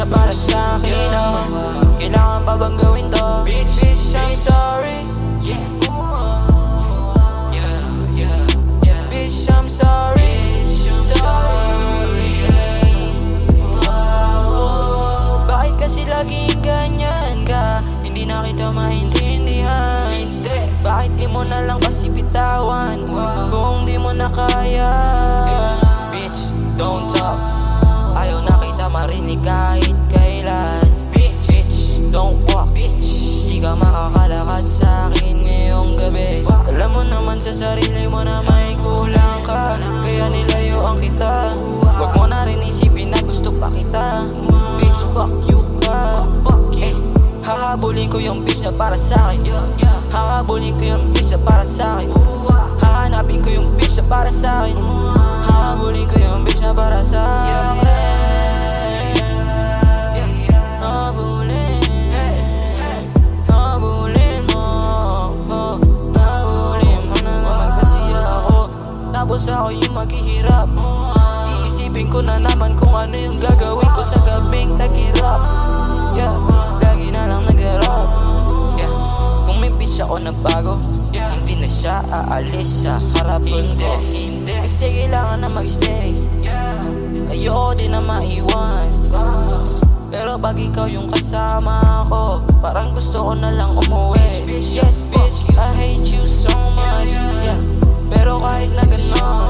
na para sa'kin, oh. Kailangan pa bang gawin to? Bitch, I'm sorry. Bitch, I'm sorry. Bakit kasi laging ganyan ka? Hindi na kita maintindihan. Bakit di mo na lang kasi bitawan kung di mo na kaya? Bitch, don't talk. Ayaw na kita marinig kahit kailan. Bitch, don't walk. Di ka makakalakad sa'kin ngayong gabi. Alam mo naman sa sarili mo na may kulang ka, kaya nilayuan kita. Huwag mo na rin isipin na gusto pa kita. Bitch, fuck you ka. Hahabulin ko yung bitch na para sa'kin. Hahabulin ko yung bitch na para sa'kin. Hahanapin ko yung bitch na para sa'kin. Hahabulin ko yung bitch na para sa'kin. Habulin mo ako. Habulin mo na naman kasi ako. Tapos ako yung maghihirap. Iisipin ko na naman kung ano yung gagawin ko sa gabing tagirap. Yeah, lagi na lang nag-rap. Yeah, kung may bitch ako na bago, hindi na siya aalis sa harapan ko. Kasi kailangan na magstay. Ayoko din na maiwan. Pero pag ikaw yung kasama ako, parang gusto ko na lang umuwi. Yes bitch, I hate you so much. Yeah, pero kahit na ganon,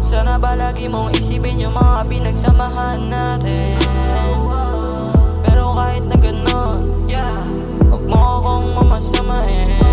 sana ba lagi mong isipin yung mga pinagsamahan natin. Pero kahit na ganon, huwag mo akong mamasamain.